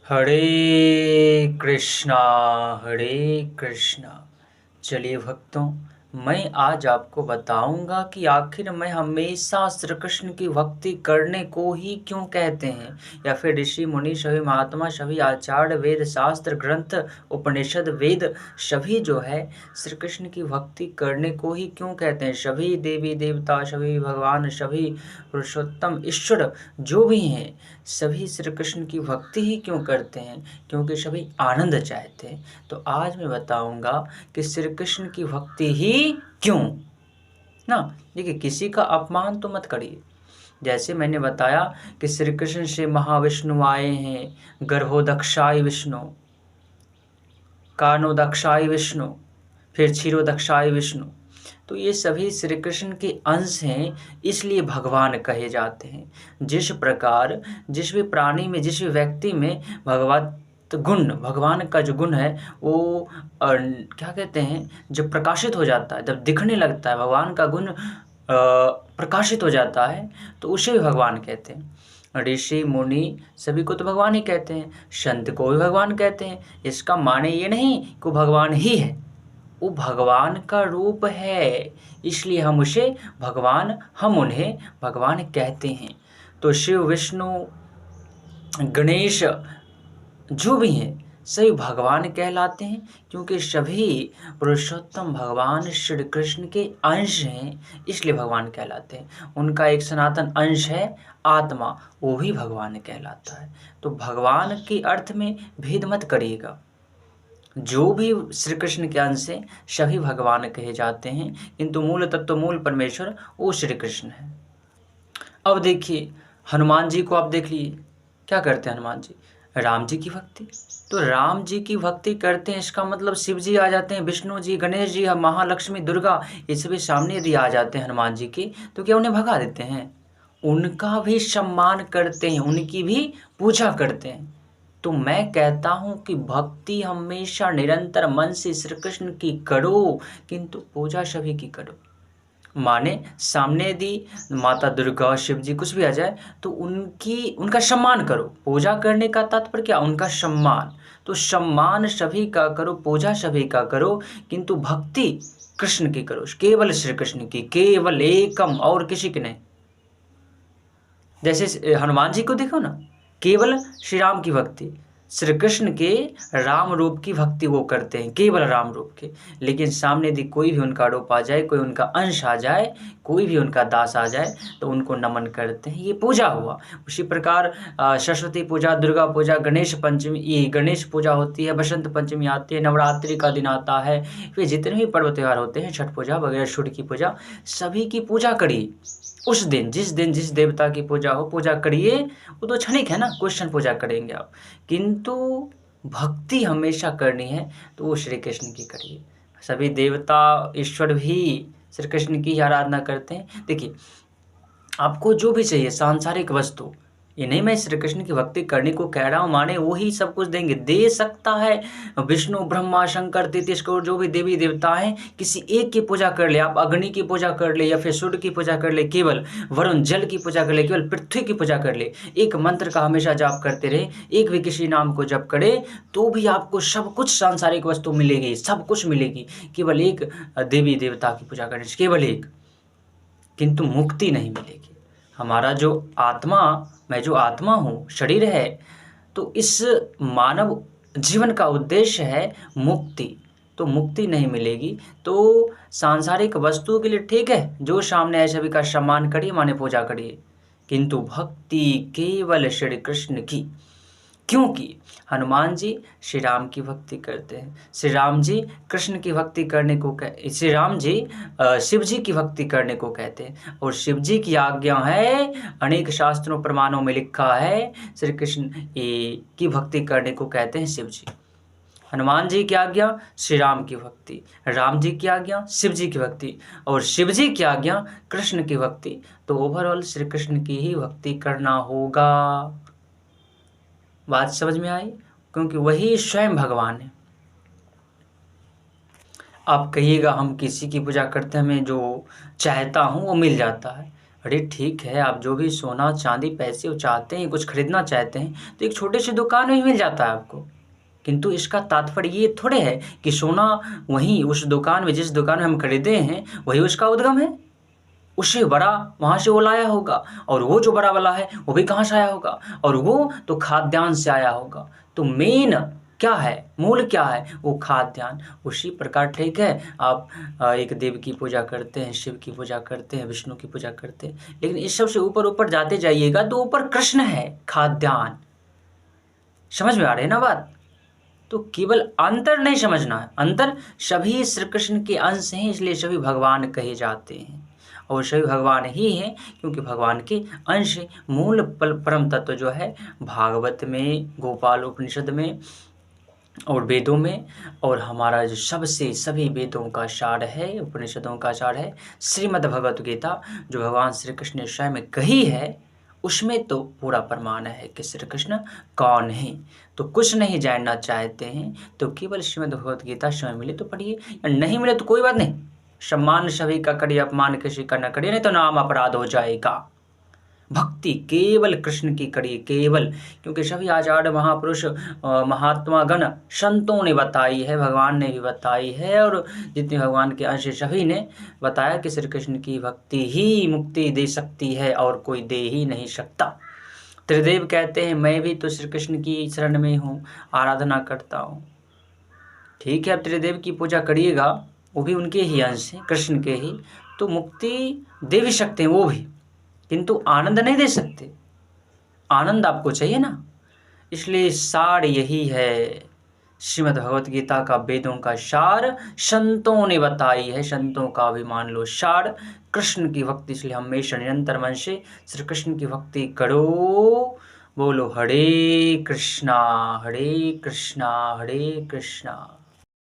हरे कृष्णा हरे कृष्णा। चलिए भक्तों, मैं आज आपको बताऊंगा कि आखिर मैं हमेशा श्री कृष्ण की भक्ति करने को ही क्यों कहते हैं, या फिर ऋषि मुनि सभी महात्मा सभी आचार्य वेद शास्त्र ग्रंथ उपनिषद वेद सभी जो है श्री कृष्ण की भक्ति करने को ही क्यों कहते हैं। सभी देवी देवता सभी भगवान सभी पुरुषोत्तम ईश्वर जो भी हैं सभी श्री कृष्ण की भक्ति ही क्यों करते हैं, क्योंकि सभी आनंद चाहते हैं। तो आज मैं बताऊंगा कि श्री कृष्ण की भक्ति ही क्यों ना। देखिए, किसी का अपमान तो मत करिए। जैसे मैंने बताया कि श्री कृष्ण से महाविष्णु आए हैं, गर्भोदक्षाय विष्णु, कानोदक्षाय विष्णु, फिर क्षीरोदक्षाय विष्णु। तो ये सभी श्री कृष्ण के अंश हैं, इसलिए भगवान कहे जाते हैं। जिस प्रकार जिस भी प्राणी में जिस भी व्यक्ति में भगवत गुण भगवान का जो गुण है वो क्या कहते हैं, जब प्रकाशित हो जाता है, जब दिखने लगता है भगवान का गुण प्रकाशित हो जाता है तो उसे भी भगवान कहते हैं। ऋषि मुनि सभी को तो भगवान ही कहते हैं, संत को भी भगवान कहते हैं। इसका माने ये नहीं कि वो भगवान ही है, वो भगवान का रूप है, इसलिए हम उसे भगवान हम उन्हें भगवान कहते हैं। तो शिव विष्णु गणेश जो भी हैं सभी भगवान कहलाते हैं, क्योंकि सभी पुरुषोत्तम भगवान श्री कृष्ण के अंश हैं, इसलिए भगवान कहलाते हैं। उनका एक सनातन अंश है आत्मा, वो भी भगवान कहलाता है। तो भगवान के अर्थ में भेद मत करिएगा। जो भी श्री कृष्ण के अंश हैं सभी भगवान कहे जाते हैं, किंतु मूल तत्व मूल परमेश्वर वो श्री कृष्ण है। अब देखिए, हनुमान जी को आप देख लिए, क्या करते हैं हनुमान जी, राम जी की भक्ति। तो राम जी की भक्ति करते हैं, इसका मतलब शिव जी आ जाते हैं, विष्णु जी, गणेश जी, महालक्ष्मी, दुर्गा, ये सभी सामने यदि आ जाते हैं हनुमान जी के, तो क्या उन्हें भगा देते हैं? उनका भी सम्मान करते हैं, उनकी भी पूजा करते हैं। तो मैं कहता हूँ कि भक्ति हमेशा निरंतर मन से श्री कृष्ण की करो, किंतु पूजा सभी की करो। माने सामने यदि माता दुर्गा शिव जी कुछ भी आ जाए तो उनका सम्मान करो। पूजा करने का तात्पर्य क्या, उनका सम्मान। तो सम्मान सभी का करो, पूजा सभी का करो, किंतु भक्ति कृष्ण की करो, केवल श्री कृष्ण की, केवल एकम, और किसी की नहीं। जैसे हनुमान जी को देखो ना, केवल श्री राम की भक्ति, श्री कृष्ण के राम रूप की भक्ति वो करते हैं, केवल राम रूप के। लेकिन सामने यदि कोई भी उनका रूप आ जाए, कोई उनका अंश आ जाए, कोई भी उनका दास आ जाए तो उनको नमन करते हैं, ये पूजा हुआ। उसी प्रकार सरस्वती पूजा, दुर्गा पूजा, गणेश पंचमी, ये गणेश पूजा होती है, बसंत पंचमी आती है, नवरात्रि का दिन आता है, फिर जितने भी पर्व त्यौहार होते हैं, छठ पूजा वगैरह, सूर्य की पूजा, सभी की पूजा करिए। उस दिन जिस देवता की पूजा हो पूजा करिए, वो तो क्षणिक है ना, क्वेश्चन पूजा करेंगे आप, किंतु भक्ति हमेशा करनी है तो वो श्री कृष्ण की करिए। सभी देवता ईश्वर भी श्री कृष्ण की आराधना करते हैं। देखिए, आपको जो भी चाहिए सांसारिक वस्तु, ये नहीं मैं श्री कृष्ण की भक्ति करने को कह रहा हूँ माने वो ही सब कुछ देंगे, दे सकता है। विष्णु ब्रह्मा शंकर 33 करोड़ जो भी देवी देवता हैं, किसी एक की पूजा कर ले आप, अग्नि की पूजा कर ले, या फिर सूर्य की पूजा कर ले, केवल वरुण जल की पूजा कर ले, केवल पृथ्वी की पूजा कर ले, एक मंत्र का हमेशा जाप करते रहे, एक भी किसी नाम को जप करे, तो भी आपको सब कुछ सांसारिक वस्तु मिलेगी, सब कुछ मिलेगी, केवल एक देवी देवता की पूजा करने से, केवल एक, किंतु मुक्ति नहीं मिलेगी। हमारा जो आत्मा, मैं जो आत्मा हूँ, शरीर है, तो इस मानव जीवन का उद्देश्य है मुक्ति, तो मुक्ति नहीं मिलेगी। तो सांसारिक वस्तु के लिए ठीक है, जो सामने है सभी का सम्मान करिए, माने पूजा करिए, किंतु भक्ति केवल श्री कृष्ण की, क्योंकि हनुमान जी श्री राम की भक्ति करते हैं, श्री राम जी कृष्ण की भक्ति करने को श्री राम जी शिव जी की भक्ति करने को कहते हैं, और शिव जी की आज्ञा है, अनेक शास्त्रों प्रमाणों में लिखा है, श्री कृष्ण की भक्ति करने को कहते हैं शिव जी। हनुमान जी की आज्ञा श्री राम की भक्ति, राम जी की आज्ञा शिव जी की भक्ति, और शिव जी की आज्ञा कृष्ण की भक्ति। तो ओवरऑल श्री कृष्ण की ही भक्ति करना होगा। बात समझ में आई? क्योंकि वही स्वयं भगवान है। आप कहिएगा हम किसी की पूजा करते हैं, हमें जो चाहता हूँ वो मिल जाता है। अरे ठीक है, आप जो भी सोना चांदी पैसे वो चाहते हैं, कुछ खरीदना चाहते हैं, तो एक छोटे से दुकान में ही मिल जाता है आपको। किंतु इसका तात्पर्य ये थोड़े है कि सोना वहीं उस दुकान में, जिस दुकान में हम खरीदे हैं, वही उसका उद्गम है। उससे बड़ा वहाँ से वो लाया होगा, और वो जो बड़ा वाला है वो भी कहाँ से आया होगा, और वो तो खाद्यान्न से आया होगा। तो मेन क्या है, मूल क्या है, वो खाद्यान्न। उसी प्रकार ठीक है, आप एक देव की पूजा करते हैं, शिव की पूजा करते हैं, विष्णु की पूजा करते हैं, लेकिन इस सबसे ऊपर ऊपर जाते जाइएगा तो ऊपर कृष्ण है, खाद्यान्न। समझ में आ रही है ना बात? तो केवल अंतर नहीं समझना है, अंतर सभी श्री कृष्ण के अंश हैं, इसलिए सभी भगवान कहे जाते हैं, और सभी भगवान ही हैं क्योंकि भगवान के अंश। मूल परम तत्व जो है भागवत में, गोपाल उपनिषद में और वेदों में, और हमारा जो सबसे सभी वेदों का सार है, उपनिषदों का सार है श्रीमद् भगवत गीता, जो भगवान श्री कृष्ण ने स्वयं कही है, उसमें तो पूरा प्रमाण है कि श्री कृष्ण कौन है। तो कुछ नहीं जानना चाहते हैं तो केवल श्रीमद् भगवत गीता स्वयं मिले तो पढ़िए, या नहीं मिले तो कोई बात नहीं, सम्मान सभी का करिए, अपमान किसी का न करिए, नहीं तो नाम अपराध हो जाएगा। भक्ति केवल कृष्ण की करिए, केवल, क्योंकि सभी आचार्य महापुरुष महात्मा गण संतों ने बताई है, भगवान ने भी बताई है, और जितने भगवान के अंश सभी ने बताया कि श्री कृष्ण की भक्ति ही मुक्ति दे सकती है और कोई दे ही नहीं सकता। त्रिदेव कहते हैं मैं भी तो श्री कृष्ण की शरण में हूँ, आराधना करता हूँ। ठीक है, अब त्रिदेव की पूजा करिएगा, वो भी उनके ही अंश हैं, कृष्ण के ही, तो मुक्ति दे भी सकते हैं वो भी, किंतु आनंद नहीं दे सकते। आनंद आपको चाहिए ना, इसलिए सार यही है, श्रीमद् भगवत गीता का वेदों का सार संतों ने बताई है, संतों का भी मान लो सार कृष्ण की भक्ति। इसलिए हमेशा निरंतर मन से श्री कृष्ण की भक्ति करो। बोलो हरे कृष्णा हरे कृष्णा हरे कृष्णा